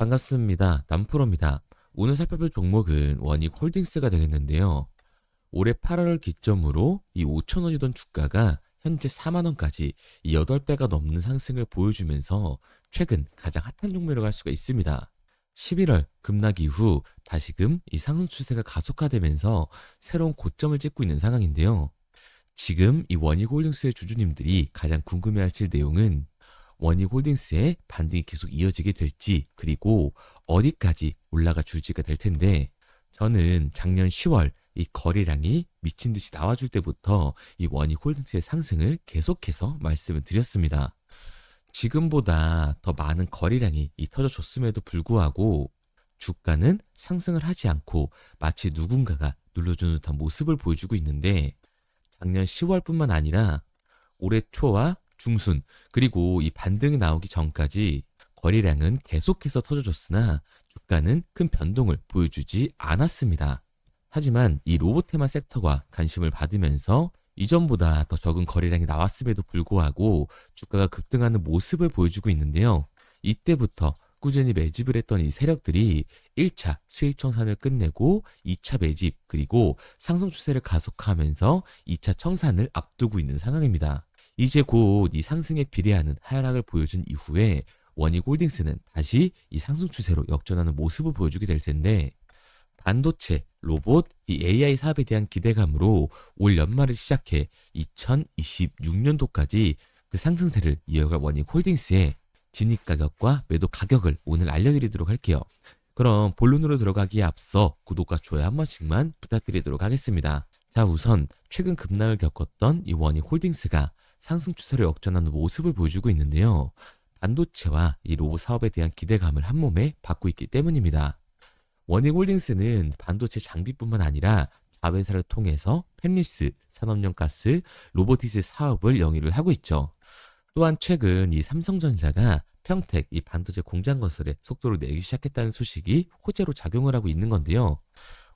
반갑습니다. 남프로입니다. 오늘 살펴볼 종목은 원익홀딩스가 되겠는데요. 올해 8월을 기점으로 이 5,000원이던 주가가 현재 4만 원까지 이 8배가 넘는 상승을 보여주면서 최근 가장 핫한 종목이라고 할 수가 있습니다. 11월 급락 이후 다시금 이 상승 추세가 가속화되면서 새로운 고점을 찍고 있는 상황인데요. 지금 이 원익홀딩스의 주주님들이 가장 궁금해하실 내용은 원익홀딩스의 반등이 계속 이어지게 될지, 그리고 어디까지 올라가 줄지가 될 텐데, 저는 작년 10월 이 거래량이 미친 듯이 나와줄 때부터 이 원익홀딩스의 상승을 계속해서 말씀을 드렸습니다. 지금보다 더 많은 거래량이 터져줬음에도 불구하고 주가는 상승을 하지 않고 마치 누군가가 눌러주는 듯한 모습을 보여주고 있는데, 작년 10월뿐만 아니라 올해 초와 중순, 그리고 이 반등이 나오기 전까지 거래량은 계속해서 터져줬으나 주가는 큰 변동을 보여주지 않았습니다. 하지만 이 로봇테마 섹터가 관심을 받으면서 이전보다 더 적은 거래량이 나왔음에도 불구하고 주가가 급등하는 모습을 보여주고 있는데요. 이때부터 꾸준히 매집을 했던 이 세력들이 1차 수익 청산을 끝내고 2차 매집, 그리고 상승 추세를 가속화하면서 2차 청산을 앞두고 있는 상황입니다. 이제 곧 이 상승에 비례하는 하락을 보여준 이후에 원익홀딩스는 다시 이 상승 추세로 역전하는 모습을 보여주게 될 텐데, 반도체, 로봇, 이 AI 사업에 대한 기대감으로 올 연말을 시작해 2026년도까지 그 상승세를 이어갈 원익홀딩스의 진입 가격과 매도 가격을 오늘 알려드리도록 할게요. 그럼 본론으로 들어가기에 앞서 구독과 좋아요 한 번씩만 부탁드리도록 하겠습니다. 자, 우선 최근 급락을 겪었던 이 원익홀딩스가 상승 추세로 역전하는 모습을 보여주고 있는데요. 반도체와 이 로봇 사업에 대한 기대감을 한몸에 받고 있기 때문입니다. 원익홀딩스는 반도체 장비뿐만 아니라 자회사를 통해서 펜리스, 산업용 가스, 로보티스 사업을 영위를 하고 있죠. 또한 최근 이 삼성전자가 평택 이 반도체 공장 건설에 속도를 내기 시작했다는 소식이 호재로 작용을 하고 있는 건데요.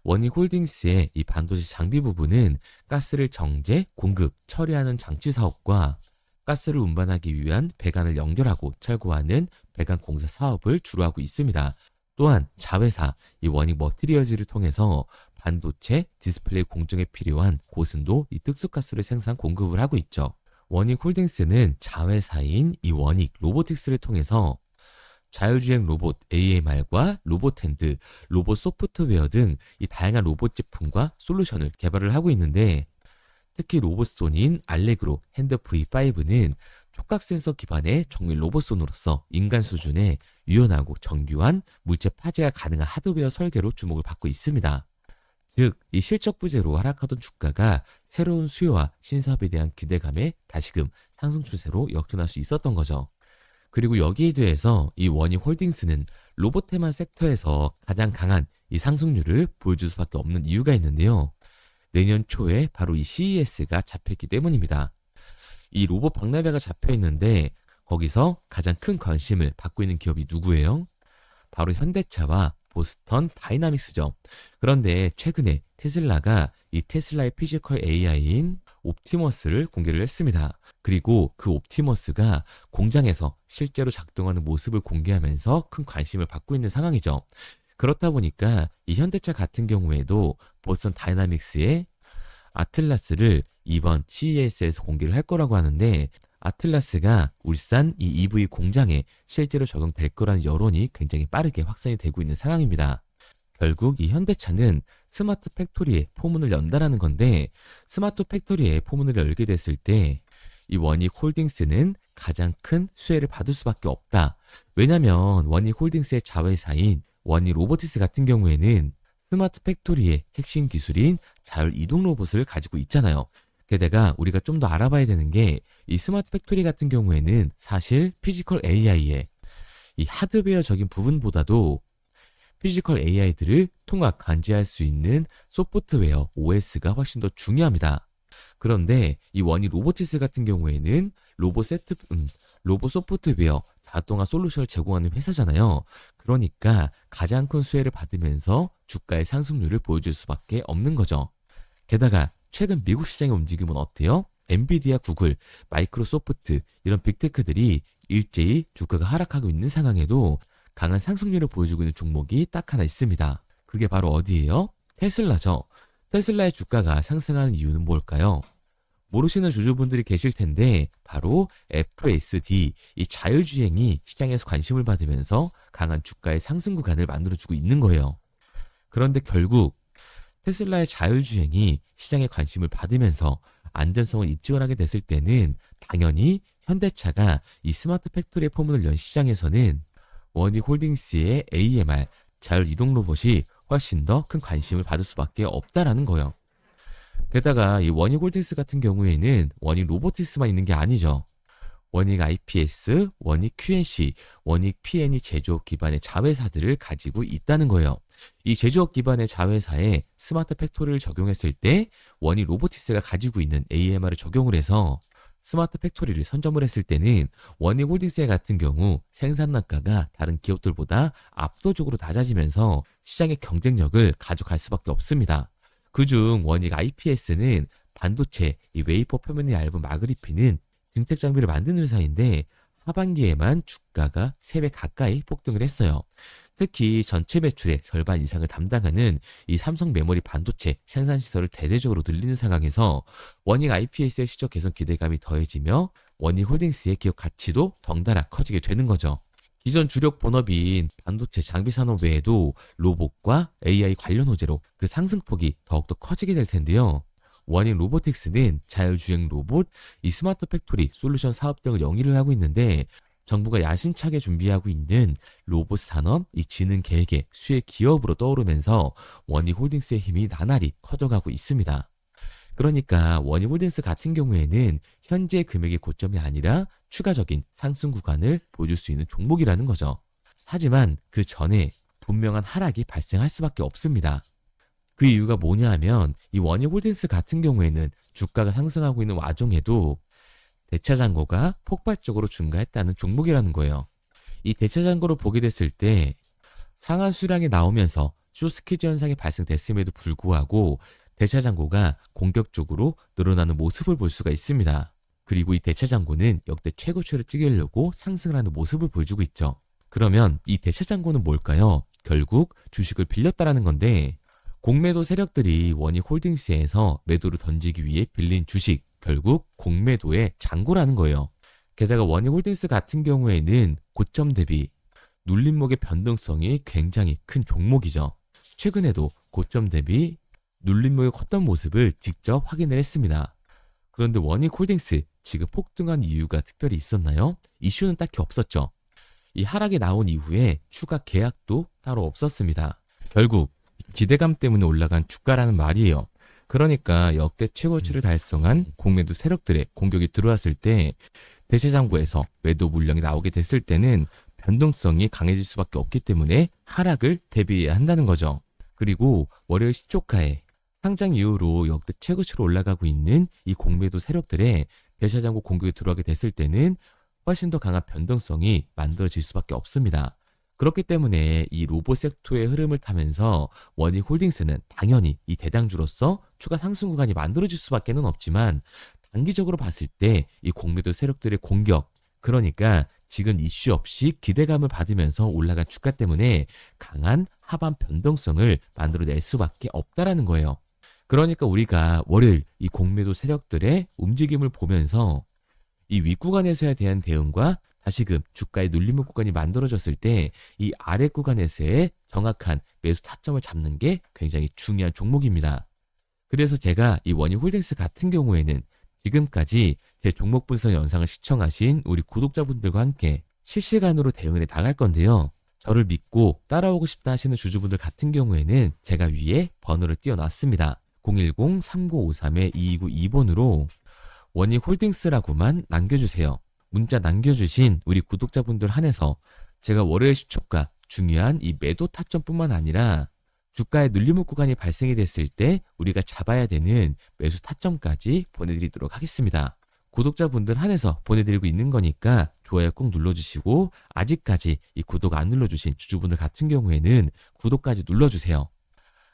원익홀딩스의 이 반도체 장비 부분은 가스를 정제, 공급, 처리하는 장치 사업과 가스를 운반하기 위한 배관을 연결하고 철거하는 배관 공사 사업을 주로 하고 있습니다. 또한 자회사 이 원익 머티리얼즈를 통해서 반도체 디스플레이 공정에 필요한 고순도 이 특수가스를 생산 공급을 하고 있죠. 원익홀딩스는 자회사인 이 원익 로보틱스를 통해서 자율주행 로봇 AMR과 로봇핸드, 로봇 소프트웨어 등 이 다양한 로봇 제품과 솔루션을 개발을 하고 있는데, 특히 로봇손인 알레그로 핸드 V5는 촉각 센서 기반의 정밀 로봇손으로서 인간 수준의 유연하고 정교한 물체 파괴가 가능한 하드웨어 설계로 주목을 받고 있습니다. 즉, 이 실적 부재로 하락하던 주가가 새로운 수요와 신사업에 대한 기대감에 다시금 상승 추세로 역전할 수 있었던 거죠. 그리고 여기에 대해서 이 원익홀딩스는 로봇테마 섹터에서 가장 강한 이 상승률을 보여줄 수밖에 없는 이유가 있는데요. 내년 초에 바로 이 CES가 잡혔기 때문입니다. 이 로봇 박람회가 잡혀 있는데 거기서 가장 큰 관심을 받고 있는 기업이 누구예요? 바로 현대차와 보스턴 다이나믹스죠. 그런데 최근에 테슬라가 이 테슬라의 피지컬 AI인 옵티머스를 공개를 했습니다. 그리고 그 옵티머스가 공장에서 실제로 작동하는 모습을 공개하면서 큰 관심을 받고 있는 상황이죠. 그렇다 보니까 이 현대차 같은 경우에도 보스턴 다이나믹스의 아틀라스를 이번 CES에서 공개를 할 거라고 하는데, 아틀라스가 울산 이 EV 공장에 실제로 적용될 거라는 여론이 굉장히 빠르게 확산이 되고 있는 상황입니다. 결국 이 현대차는 스마트 팩토리의 포문을 연다라는 건데, 스마트 팩토리의 포문을 열게 됐을 때 이 원익홀딩스는 가장 큰 수혜를 받을 수밖에 없다. 왜냐면 원익홀딩스의 자회사인 원익로보티스 같은 경우에는 스마트 팩토리의 핵심 기술인 자율 이동 로봇을 가지고 있잖아요. 게다가 우리가 좀 더 알아봐야 되는 게, 이 스마트 팩토리 같은 경우에는 사실 피지컬 AI의 이 하드웨어적인 부분보다도 피지컬 AI들을 통합 관제할 수 있는 소프트웨어 OS가 훨씬 더 중요합니다. 그런데 이 원익 로보티스 같은 경우에는 로봇 소프트웨어 자동화 솔루션을 제공하는 회사잖아요. 그러니까 가장 큰 수혜를 받으면서 주가의 상승률을 보여줄 수밖에 없는 거죠. 게다가 최근 미국 시장의 움직임은 어때요? 엔비디아, 구글, 마이크로소프트 이런 빅테크들이 일제히 주가가 하락하고 있는 상황에도 강한 상승률을 보여주고 있는 종목이 딱 하나 있습니다. 그게 바로 어디예요? 테슬라죠. 테슬라의 주가가 상승하는 이유는 뭘까요? 모르시는 주주분들이 계실 텐데 바로 FSD, 이 자율주행이 시장에서 관심을 받으면서 강한 주가의 상승 구간을 만들어주고 있는 거예요. 그런데 결국 테슬라의 자율주행이 시장에 관심을 받으면서 안전성을 입증을 하게 됐을 때는 당연히 현대차가 이 스마트 팩토리의 포문을 연 시장에서는 원익홀딩스의 AMR, 자율이동 로봇이 훨씬 더 큰 관심을 받을 수밖에 없다라는 거예요. 게다가 이 원익홀딩스 같은 경우에는 원익 로보티스만 있는 게 아니죠. 원익 IPS, 원익 QNC, 원익 PN이 제조업 기반의 자회사들을 가지고 있다는 거예요. 이 제조업 기반의 자회사에 스마트 팩토리를 적용했을 때 원익 로보티스가 가지고 있는 AMR을 적용을 해서 스마트 팩토리를 선점을 했을 때는 원익 홀딩스 같은 경우 생산량가가 다른 기업들보다 압도적으로 낮아지면서 시장의 경쟁력을 가져갈 수밖에 없습니다. 그중 원익 IPS는 반도체, 이 웨이퍼 표면이 얇은 막을 입히는 증택 장비를 만드는 회사인데 하반기에만 주가가 3배 가까이 폭등을 했어요. 특히 전체 매출의 절반 이상을 담당하는 이 삼성 메모리 반도체 생산 시설을 대대적으로 늘리는 상황에서 원익 IPS의 실적 개선 기대감이 더해지며 원익 홀딩스의 기업 가치도 덩달아 커지게 되는 거죠. 기존 주력 본업인 반도체 장비 산업 외에도 로봇과 AI 관련 호재로 그 상승폭이 더욱더 커지게 될 텐데요. 원익 로보틱스는 자율주행 로봇, 이 스마트 팩토리 솔루션 사업 등을 영위를 하고 있는데 정부가 야심차게 준비하고 있는 로봇 산업, 이 지능 계획의 수혜 기업으로 떠오르면서 원익 홀딩스의 힘이 나날이 커져가고 있습니다. 그러니까 원익 홀딩스 같은 경우에는 현재 금액의 고점이 아니라 추가적인 상승 구간을 보여줄 수 있는 종목이라는 거죠. 하지만 그 전에 분명한 하락이 발생할 수밖에 없습니다. 그 이유가 뭐냐 하면 이 원익 홀딩스 같은 경우에는 주가가 상승하고 있는 와중에도 대차 잔고가 폭발적으로 증가했다는 종목이라는 거예요. 이 대차 잔고를 보게 됐을 때 상한 수량이 나오면서 쇼스퀴즈 현상이 발생됐음에도 불구하고 대차 잔고가 공격적으로 늘어나는 모습을 볼 수가 있습니다. 그리고 이 대차 잔고는 역대 최고치를 찍으려고 상승을 하는 모습을 보여주고 있죠. 그러면 이 대차 잔고는 뭘까요? 결국 주식을 빌렸다라는 건데 공매도 세력들이 원익 홀딩스에서 매도를 던지기 위해 빌린 주식, 결국 공매도의 잔고라는 거예요. 게다가 원익 홀딩스 같은 경우에는 고점 대비 눌림목의 변동성이 굉장히 큰 종목이죠. 최근에도 고점 대비 눌림목이 컸던 모습을 직접 확인을 했습니다. 그런데 원익 홀딩스 지금 폭등한 이유가 특별히 있었나요? 이슈는 딱히 없었죠. 이 하락이 나온 이후에 추가 계약도 따로 없었습니다. 결국 기대감 때문에 올라간 주가라는 말이에요. 그러니까 역대 최고치를 달성한 공매도 세력들의 공격이 들어왔을 때 대체장고에서 매도 물량이 나오게 됐을 때는 변동성이 강해질 수밖에 없기 때문에 하락을 대비해야 한다는 거죠. 그리고 월요일 시초가에 상장 이후로 역대 최고치로 올라가고 있는 이 공매도 세력들의 대차장고 공격이 들어가게 됐을 때는 훨씬 더 강한 변동성이 만들어질 수밖에 없습니다. 그렇기 때문에 이 로봇 섹터의 흐름을 타면서 원익 홀딩스는 당연히 이 대장주로서 추가 상승 구간이 만들어질 수밖에 는 없지만 단기적으로 봤을 때 이 공매도 세력들의 공격, 그러니까 지금 이슈 없이 기대감을 받으면서 올라간 주가 때문에 강한 하반 변동성을 만들어낼 수밖에 없다라는 거예요. 그러니까 우리가 월요일 이 공매도 세력들의 움직임을 보면서 이 윗구간에서에 대한 대응과 다시금 주가의 눌림목 구간이 만들어졌을 때 이 아래 구간에서의 정확한 매수 타점을 잡는 게 굉장히 중요한 종목입니다. 그래서 제가 이 원익 홀딩스 같은 경우에는 지금까지 제 종목 분석 영상을 시청하신 우리 구독자분들과 함께 실시간으로 대응해 나갈 건데요. 저를 믿고 따라오고 싶다 하시는 주주분들 같은 경우에는 제가 위에 번호를 띄워놨습니다. 010-3953-2292번으로 원익 홀딩스라고만 남겨주세요. 문자 남겨주신 우리 구독자분들 한해서 제가 월요일 시초가 중요한 이 매도 타점뿐만 아니라 주가의 눌림목 구간이 발생이 됐을 때 우리가 잡아야 되는 매수 타점까지 보내드리도록 하겠습니다. 구독자분들 한해서 보내드리고 있는 거니까 좋아요 꼭 눌러주시고 아직까지 이 구독 안 눌러주신 주주분들 같은 경우에는 구독까지 눌러주세요.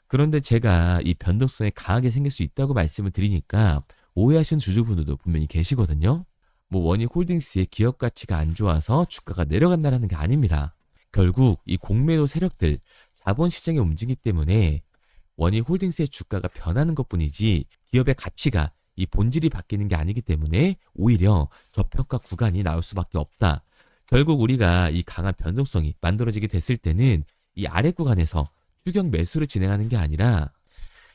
그런데 제가 이 변동성이 강하게 생길 수 있다고 말씀을 드리니까 오해하시는 주주분들도 분명히 계시거든요. 뭐 원익 홀딩스의 기업 가치가 안 좋아서 주가가 내려간다는 게 아닙니다. 결국 이 공매도 세력들, 자본시장의 움직임 때문에 원희홀딩스의 주가가 변하는 것뿐이지 기업의 가치가 이 본질이 바뀌는 게 아니기 때문에 오히려 저평가 구간이 나올 수밖에 없다. 결국 우리가 이 강한 변동성이 만들어지게 됐을 때는 이 아래 구간에서 추격 매수를 진행하는 게 아니라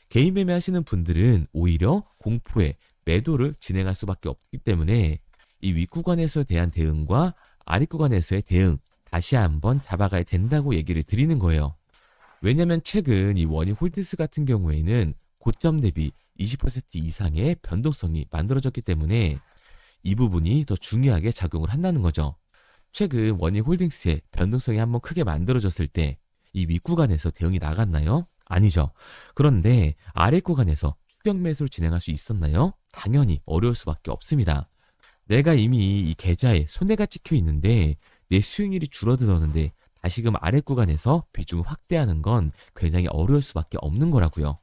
개인 매매하시는 분들은 오히려 공포에 매도를 진행할 수밖에 없기 때문에 이 윗구간에서에 대한 대응과 아랫구간에서의 대응 다시 한번 잡아가야 된다고 얘기를 드리는 거예요. 왜냐면 최근 이 원희홀딩스 같은 경우에는 고점 대비 20% 이상의 변동성이 만들어졌기 때문에 이 부분이 더 중요하게 작용을 한다는 거죠. 최근 원희홀딩스의 변동성이 한번 크게 만들어졌을 때 이 윗구간에서 대응이 나갔나요? 아니죠. 그런데 아랫구간에서 추격 매수를 진행할 수 있었나요? 당연히 어려울 수밖에 없습니다. 내가 이미 이 계좌에 손해가 찍혀 있는데 내 수익률이 줄어들었는데 다시금 아랫구간에서 비중을 확대하는 건 굉장히 어려울 수밖에 없는 거라고요.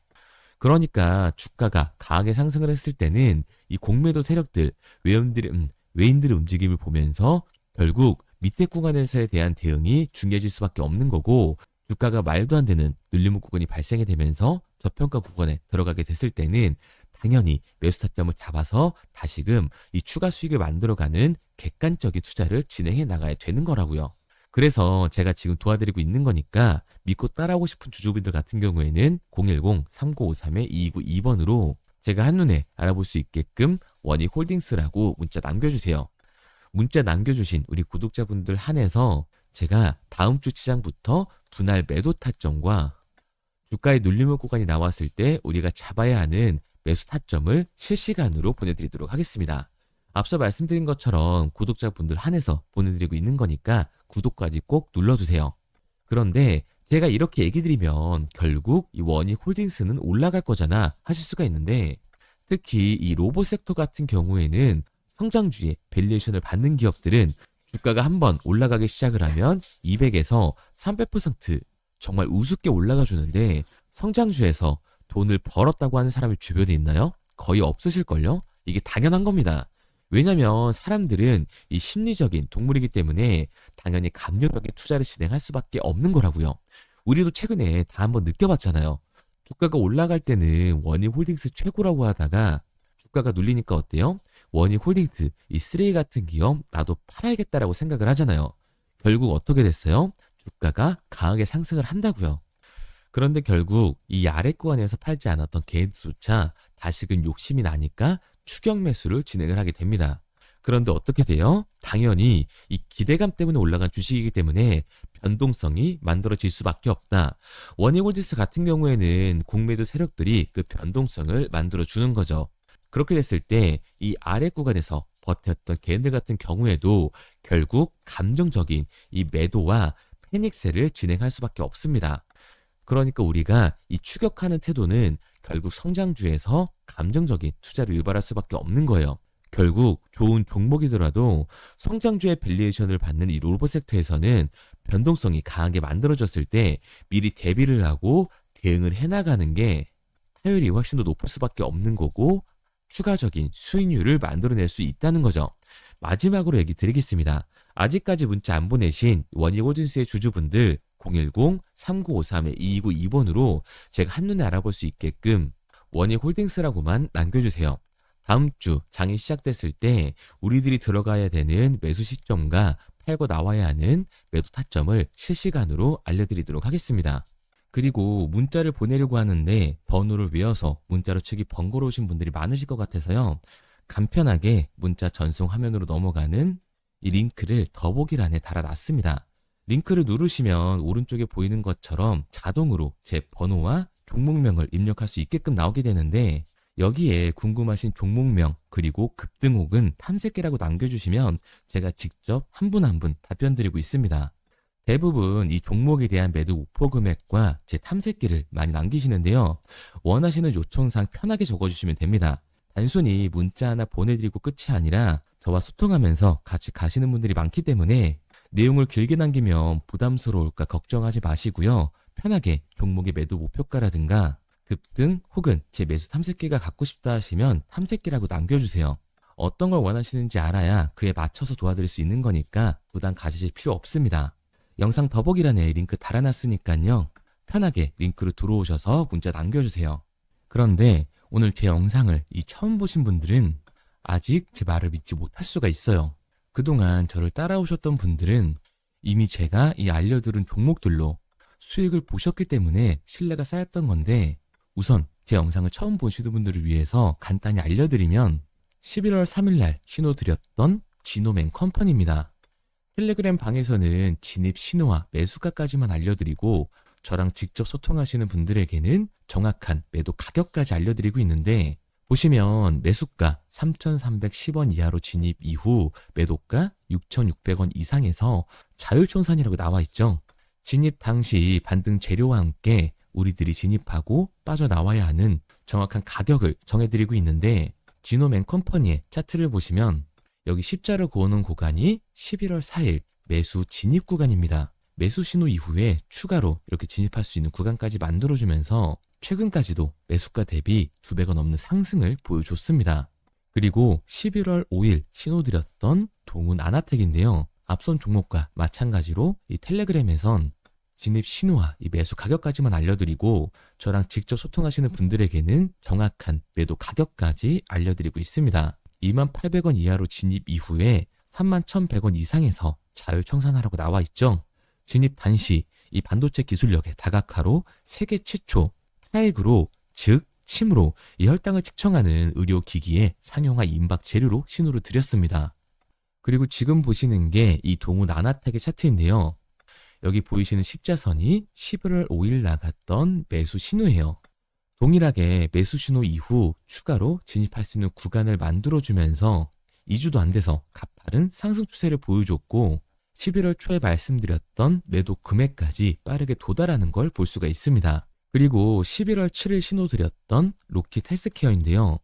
그러니까 주가가 강하게 상승을 했을 때는 이 공매도 세력들, 외인들의 움직임을 보면서 결국 밑에 구간에서에 대한 대응이 중요해질 수밖에 없는 거고, 주가가 말도 안 되는 눌림 구간이 발생이 되면서 저평가 구간에 들어가게 됐을 때는 당연히 매수 타점을 잡아서 다시금 이 추가 수익을 만들어가는 객관적인 투자를 진행해 나가야 되는 거라고요. 그래서 제가 지금 도와드리고 있는 거니까 믿고 따라오고 싶은 주주분들 같은 경우에는 010-3953-2292번으로 제가 한눈에 알아볼 수 있게끔 원희홀딩스라고 문자 남겨주세요. 문자 남겨주신 우리 구독자분들 한해서 제가 다음 주 시장부터 분할 매도 타점과 주가의 눌림목 구간이 나왔을 때 우리가 잡아야 하는 매수 타점을 실시간으로 보내드리도록 하겠습니다. 앞서 말씀드린 것처럼 구독자분들 한해서 보내드리고 있는 거니까 구독까지 꼭 눌러주세요. 그런데 제가 이렇게 얘기 드리면 결국 이 원희홀딩스는 올라갈 거잖아 하실 수가 있는데, 특히 이 로봇 섹터 같은 경우에는 성장주의 밸류에이션을 받는 기업들은 주가가 한번 올라가기 시작을 하면 200에서 300% 정말 우습게 올라가 주는데, 성장주에서 돈을 벌었다고 하는 사람이 주변에 있나요? 거의 없으실걸요? 이게 당연한 겁니다. 왜냐면 사람들은 이 심리적인 동물이기 때문에 당연히 감정적인 투자를 진행할 수밖에 없는 거라고요. 우리도 최근에 다 한번 느껴봤잖아요. 주가가 올라갈 때는 원희홀딩스 최고라고 하다가 주가가 눌리니까 어때요? 원희홀딩스 이 쓰레기 같은 기업 나도 팔아야겠다라고 생각을 하잖아요. 결국 어떻게 됐어요? 주가가 강하게 상승을 한다고요. 그런데 결국 이 아래 구간에서 팔지 않았던 개인조차 다시금 욕심이 나니까 추격 매수를 진행을 하게 됩니다. 그런데 어떻게 돼요? 당연히 이 기대감 때문에 올라간 주식이기 때문에 변동성이 만들어질 수밖에 없다. 원희홀딩스 같은 경우에는 공매도 세력들이 그 변동성을 만들어주는 거죠. 그렇게 됐을 때 이 아래 구간에서 버텼던 개인들 같은 경우에도 결국 감정적인 이 매도와 패닉세를 진행할 수밖에 없습니다. 그러니까 우리가 이 추격하는 태도는 결국 성장주에서 감정적인 투자를 유발할 수밖에 없는 거예요. 결국 좋은 종목이더라도 성장주의 밸류에이션을 받는 이 로봇 섹터에서는 변동성이 강하게 만들어졌을 때 미리 대비를 하고 대응을 해나가는 게 타율이 훨씬 더 높을 수밖에 없는 거고, 추가적인 수익률을 만들어낼 수 있다는 거죠. 마지막으로 얘기 드리겠습니다. 아직까지 문자 안 보내신 원희홀딩스의 주주분들 010-3953-2292번으로 제가 한눈에 알아볼 수 있게끔 원희홀딩스라고만 남겨주세요. 다음 주 장이 시작됐을 때 우리들이 들어가야 되는 매수 시점과 팔고 나와야 하는 매도 타점을 실시간으로 알려드리도록 하겠습니다. 그리고 문자를 보내려고 하는데 번호를 외워서 문자로 치기 번거로우신 분들이 많으실 것 같아서요. 간편하게 문자 전송 화면으로 넘어가는 이 링크를 더보기란에 달아놨습니다. 링크를 누르시면 오른쪽에 보이는 것처럼 자동으로 제 번호와 종목명을 입력할 수 있게끔 나오게 되는데, 여기에 궁금하신 종목명 그리고 급등 혹은 탐색기라고 남겨주시면 제가 직접 한 분 한 분 답변 드리고 있습니다. 대부분 이 종목에 대한 매도 목표 금액과 제 탐색기를 많이 남기시는데요. 원하시는 요청사항 편하게 적어주시면 됩니다. 단순히 문자 하나 보내드리고 끝이 아니라 저와 소통하면서 같이 가시는 분들이 많기 때문에 내용을 길게 남기면 부담스러울까 걱정하지 마시고요. 편하게 종목의 매도 목표가라든가 급등 혹은 제 매수 탐색기가 갖고 싶다 하시면 탐색기라고 남겨주세요. 어떤 걸 원하시는지 알아야 그에 맞춰서 도와드릴 수 있는 거니까 부담 가지실 필요 없습니다. 영상 더보기란에 링크 달아놨으니까요. 편하게 링크로 들어오셔서 문자 남겨주세요. 그런데 오늘 제 영상을 처음 보신 분들은 아직 제 말을 믿지 못할 수가 있어요. 그동안 저를 따라오셨던 분들은 이미 제가 알려드린 종목들로 수익을 보셨기 때문에 신뢰가 쌓였던 건데, 우선 제 영상을 처음 보시는 분들을 위해서 간단히 알려드리면 11월 3일 날 신호 드렸던 지노맨 컴퍼니입니다. 텔레그램 방에서는 진입 신호와 매수가까지만 알려드리고 저랑 직접 소통하시는 분들에게는 정확한 매도 가격까지 알려드리고 있는데, 보시면 매수가 3,310원 이하로 진입 이후 매도가 6,600원 이상에서 자율청산이라고 나와 있죠. 진입 당시 반등 재료와 함께 우리들이 진입하고 빠져나와야 하는 정확한 가격을 정해드리고 있는데, 지노맨 컴퍼니의 차트를 보시면 여기 십자를 그어놓은 구간이 11월 4일 매수 진입 구간입니다. 매수 신호 이후에 추가로 이렇게 진입할 수 있는 구간까지 만들어주면서 최근까지도 매수가 대비 2배가 넘는 상승을 보여줬습니다. 그리고 11월 5일 신호 드렸던 동훈 아나텍인데요. 앞선 종목과 마찬가지로 이 텔레그램에선 진입 신호와 이 매수 가격까지만 알려드리고 저랑 직접 소통하시는 분들에게는 정확한 매도 가격까지 알려드리고 있습니다. 28,000원 이하로 진입 이후에 31,100원 이상에서 자율청산하라고 나와 있죠. 진입 단시 이 반도체 기술력의 다각화로 세계 최초 타액으로, 즉 침으로 이 혈당을 측정하는 의료기기의 상용화 임박 재료로 신호를 드렸습니다. 그리고 지금 보시는 게 이 동훈 아나텍의 차트인데요. 여기 보이시는 십자선이 11월 5일 나갔던 매수 신호예요. 동일하게 매수 신호 이후 추가로 진입할 수 있는 구간을 만들어주면서 2주도 안 돼서 가파른 상승 추세를 보여줬고 11월 초에 말씀드렸던 매도 금액까지 빠르게 도달하는 걸 볼 수가 있습니다. 그리고 11월 7일 신호 드렸던 로킷 헬스케어인데요.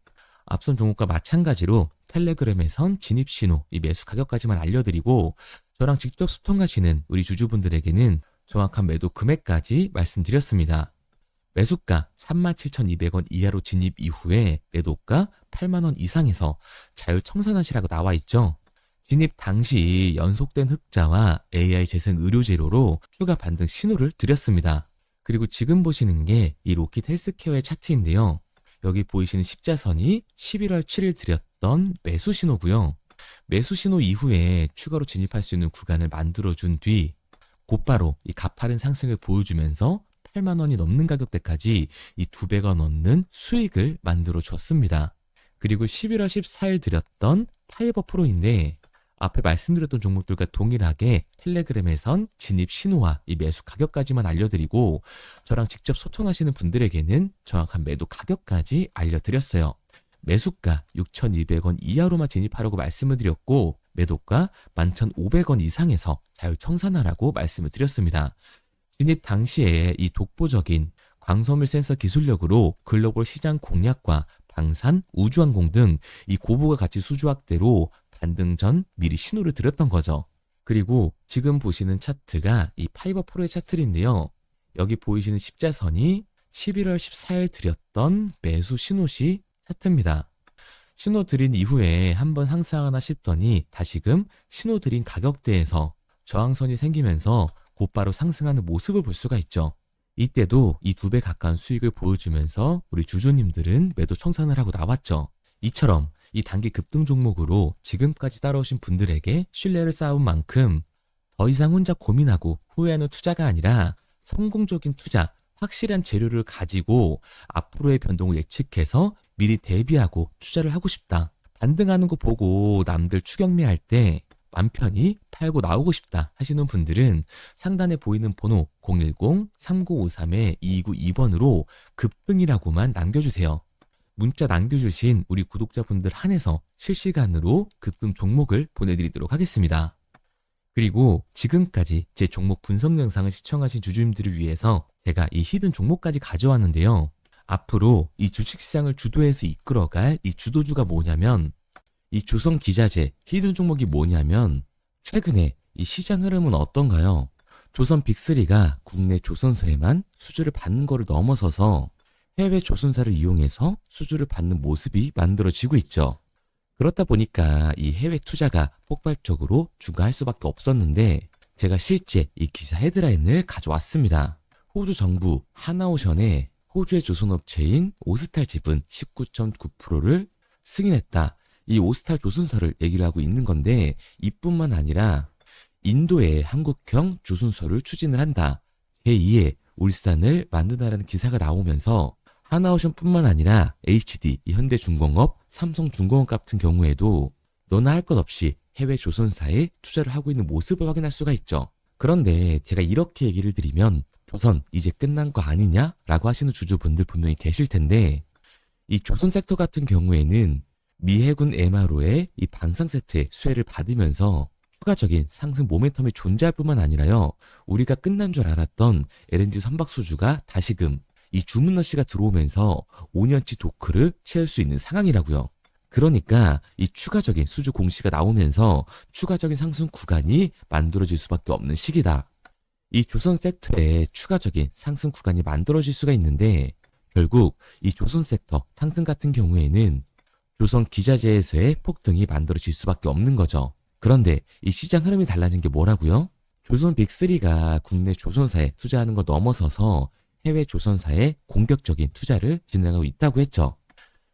앞선 종목과 마찬가지로 텔레그램에선 진입 신호, 이 매수 가격까지만 알려드리고 저랑 직접 소통하시는 우리 주주분들에게는 정확한 매도 금액까지 말씀드렸습니다. 매수가 37,200원 이하로 진입 이후에 매도가 8만원 이상에서 자율청산하시라고 나와 있죠. 진입 당시 연속된 흑자와 AI 재생 의료 재료로 추가 반등 신호를 드렸습니다. 그리고 지금 보시는 게 이 로킷 헬스케어의 차트인데요. 여기 보이시는 십자선이 11월 7일 드렸던 매수 신호고요. 매수 신호 이후에 추가로 진입할 수 있는 구간을 만들어준 뒤 곧바로 이 가파른 상승을 보여주면서 8만 원이 넘는 가격대까지 이 2배가 넘는 수익을 만들어 줬습니다. 그리고 11월 14일 드렸던 파이버 프로인데 앞에 말씀드렸던 종목들과 동일하게 텔레그램에선 진입 신호와 이 매수 가격까지만 알려드리고 저랑 직접 소통하시는 분들에게는 정확한 매도 가격까지 알려드렸어요. 매수가 6,200원 이하로만 진입하라고 말씀을 드렸고 매도가 11,500원 이상에서 자율청산하라고 말씀을 드렸습니다. 진입 당시에 이 독보적인 광섬유 센서 기술력으로 글로벌 시장 공략과 방산, 우주항공 등 이 고부가 가치 수주 확대로 반등 전 미리 신호를 드렸던 거죠. 그리고 지금 보시는 차트가 이 파이버 프로의 차트인데요. 여기 보이시는 십자선이 11월 14일 드렸던 매수 신호시 차트입니다. 신호 드린 이후에 한번 상승하나 싶더니 다시금 신호 드린 가격대에서 저항선이 생기면서 곧바로 상승하는 모습을 볼 수가 있죠. 이때도 이 2배 가까운 수익을 보여주면서 우리 주주님들은 매도 청산을 하고 나왔죠. 이처럼 이 단기 급등 종목으로 지금까지 따라오신 분들에게 신뢰를 쌓은 만큼 더 이상 혼자 고민하고 후회하는 투자가 아니라 성공적인 투자, 확실한 재료를 가지고 앞으로의 변동을 예측해서 미리 대비하고 투자를 하고 싶다. 반등하는 거 보고 남들 추격매할 때 맘 편히 팔고 나오고 싶다 하시는 분들은 상단에 보이는 번호 010-3953-2292번으로 급등이라고만 남겨주세요. 문자 남겨주신 우리 구독자분들 한해서 실시간으로 급등 종목을 보내드리도록 하겠습니다. 그리고 지금까지 제 종목 분석 영상을 시청하신 주주님들을 위해서 제가 이 히든 종목까지 가져왔는데요. 앞으로 이 주식시장을 주도해서 이끌어갈 이 주도주가 뭐냐면 이 조선기자재 히든 종목이 뭐냐면 최근에 이 시장 흐름은 어떤가요? 조선 빅3가 국내 조선사에만 수주를 받는 거를 넘어서서 해외 조선사를 이용해서 수주를 받는 모습이 만들어지고 있죠. 그렇다 보니까 이 해외 투자가 폭발적으로 증가할 수밖에 없었는데 제가 실제 이 기사 헤드라인을 가져왔습니다. 호주 정부 하나오션에 호주의 조선업체인 오스탈 지분 19.9%를 승인했다. 이 오스탈 조선사를 얘기를 하고 있는 건데 이뿐만 아니라 인도에 한국형 조선소를 추진을 한다. 제2의 울산을 만든다라는 기사가 나오면서 하나오션뿐만 아니라 HD, 현대중공업, 삼성중공업 같은 경우에도 너나 할 것 없이 해외 조선사에 투자를 하고 있는 모습을 확인할 수가 있죠. 그런데 제가 이렇게 얘기를 드리면 조선 이제 끝난 거 아니냐라고 하시는 주주분들 분명히 계실 텐데 이 조선 섹터 같은 경우에는 미 해군 MRO의 이 방산 세트의 수혜를 받으면서 추가적인 상승 모멘텀이 존재할 뿐만 아니라요. 우리가 끝난 줄 알았던 LNG 선박 수주가 다시금 이 주문러시가 들어오면서 5년치 도크를 채울 수 있는 상황이라고요. 그러니까 이 추가적인 수주 공시가 나오면서 추가적인 상승 구간이 만들어질 수밖에 없는 시기다. 이 조선 섹터에 추가적인 상승 구간이 만들어질 수가 있는데 결국 이 조선 섹터 상승 같은 경우에는 조선 기자재에서의 폭등이 만들어질 수밖에 없는 거죠. 그런데 이 시장 흐름이 달라진 게 뭐라고요? 조선 빅3가 국내 조선사에 투자하는 걸 넘어서서 해외 조선사에 공격적인 투자를 진행하고 있다고 했죠.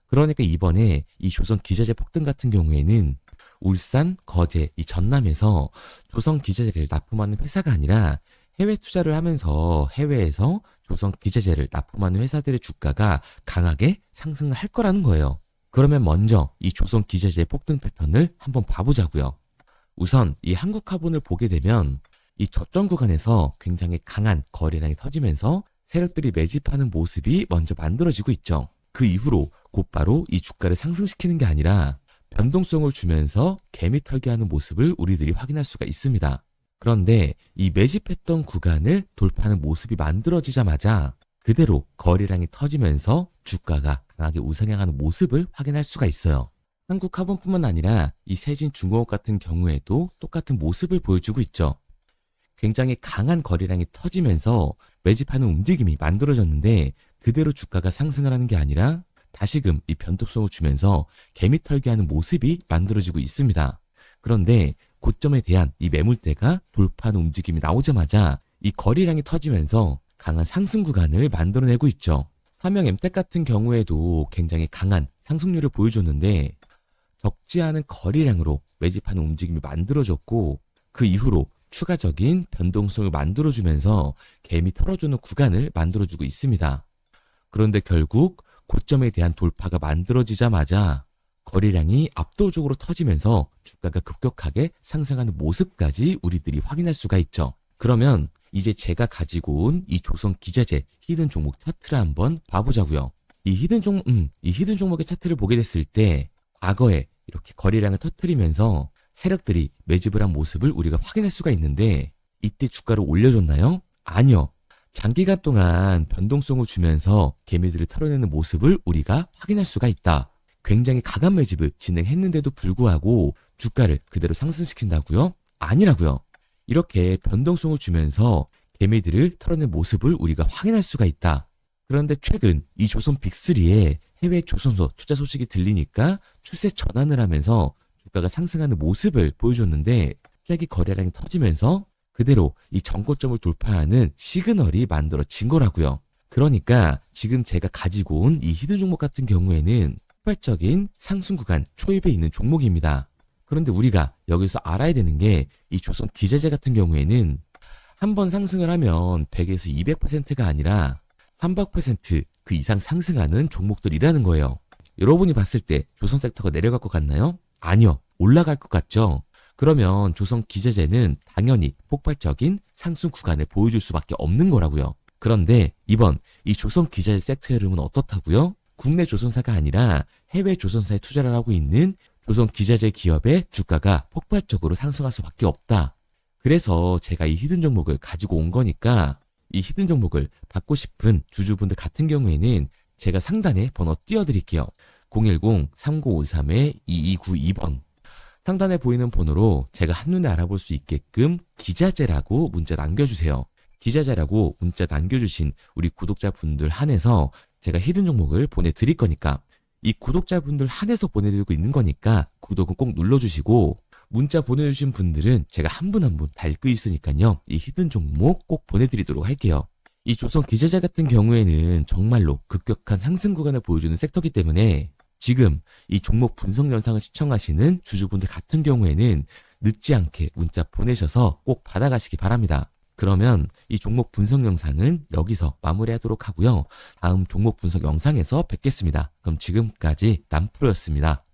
그러니까 이번에 이 조선 기자재 폭등 같은 경우에는 울산, 거제, 이 전남에서 조선 기자재를 납품하는 회사가 아니라 해외 투자를 하면서 해외에서 조선 기자재를 납품하는 회사들의 주가가 강하게 상승을 할 거라는 거예요. 그러면 먼저 이 조선 기자재의 폭등 패턴을 한번 봐보자고요. 우선 이 한국화본을 보게 되면 이 저점 구간에서 굉장히 강한 거래량이 터지면서 세력들이 매집하는 모습이 먼저 만들어지고 있죠. 그 이후로 곧바로 이 주가를 상승시키는 게 아니라 변동성을 주면서 개미 털기하는 모습을 우리들이 확인할 수가 있습니다. 그런데 이 매집했던 구간을 돌파하는 모습이 만들어지자마자 그대로 거래량이 터지면서 주가가 강하게 우상향하는 모습을 확인할 수가 있어요. 한국화본뿐만 아니라 이 세진중공업 같은 경우에도 똑같은 모습을 보여주고 있죠. 굉장히 강한 거래량이 터지면서 매집하는 움직임이 만들어졌는데 그대로 주가가 상승을 하는 게 아니라 다시금 이 변동성을 주면서 개미 털기하는 모습이 만들어지고 있습니다. 그런데 고점에 대한 이 매물대가 돌파하는 움직임이 나오자마자 이 거래량이 터지면서 강한 상승 구간을 만들어내고 있죠. 삼형 엠텍 같은 경우에도 굉장히 강한 상승률을 보여줬는데 적지 않은 거래량으로 매집하는 움직임이 만들어졌고 그 이후로 추가적인 변동성을 만들어주면서 개미 털어주는 구간을 만들어주고 있습니다. 그런데 결국 고점에 대한 돌파가 만들어지자마자 거래량이 압도적으로 터지면서 주가가 급격하게 상승하는 모습까지 우리들이 확인할 수가 있죠. 그러면 이제 제가 가지고 온 이 조선 기자재 히든 종목 차트를 한번 봐보자고요. 이 히든 종목의 차트를 보게 됐을 때 과거에 이렇게 거래량을 터뜨리면서 세력들이 매집을 한 모습을 우리가 확인할 수가 있는데 이때 주가를 올려줬나요? 아니요. 장기간 동안 변동성을 주면서 개미들을 털어내는 모습을 우리가 확인할 수가 있다. 굉장히 강한 매집을 진행했는데도 불구하고 주가를 그대로 상승시킨다고요? 아니라고요. 이렇게 변동성을 주면서 개미들을 털어낸 모습을 우리가 확인할 수가 있다. 그런데 최근 이 조선 빅3의 해외 조선소 투자 소식이 들리니까 추세 전환을 하면서 주가가 상승하는 모습을 보여줬는데 갑자기 거래량이 터지면서 그대로 이 전고점을 돌파하는 시그널이 만들어진 거라고요. 그러니까 지금 제가 가지고 온 이 히든 종목 같은 경우에는 폭발적인 상승 구간 초입에 있는 종목입니다. 그런데 우리가 여기서 알아야 되는 게 이 조선 기자재 같은 경우에는 한번 상승을 하면 100에서 200%가 아니라 300%그 이상 상승하는 종목들이라는 거예요. 여러분이 봤을 때 조선 섹터가 내려갈 것 같나요? 아니요. 올라갈 것 같죠? 그러면 조선 기자재는 당연히 폭발적인 상승 구간을 보여줄 수밖에 없는 거라고요. 그런데 이번 이 조선 기자재 섹터 흐름은 어떻다고요? 국내 조선사가 아니라 해외 조선사에 투자를 하고 있는 조선 기자재 기업의 주가가 폭발적으로 상승할 수밖에 없다. 그래서 제가 이 히든 종목을 가지고 온 거니까 이 히든 종목을 받고 싶은 주주분들 같은 경우에는 제가 상단에 번호 띄워드릴게요. 010-3953-2292번 상단에 보이는 번호로 제가 한눈에 알아볼 수 있게끔 기자재라고 문자 남겨주세요. 기자재라고 문자 남겨주신 우리 구독자분들 한해서 제가 히든 종목을 보내드릴 거니까 이 구독자분들 한해서 보내드리고 있는 거니까 구독은 꼭 눌러주시고 문자 보내주신 분들은 제가 한 분 한 분 다 읽고 있으니까요. 이 히든 종목 꼭 보내드리도록 할게요. 이 조선 기재자 같은 경우에는 정말로 급격한 상승 구간을 보여주는 섹터이기 때문에 지금 이 종목 분석 영상을 시청하시는 주주분들 같은 경우에는 늦지 않게 문자 보내셔서 꼭 받아가시기 바랍니다. 그러면 이 종목 분석 영상은 여기서 마무리하도록 하고요. 다음 종목 분석 영상에서 뵙겠습니다. 그럼 지금까지 남프로였습니다.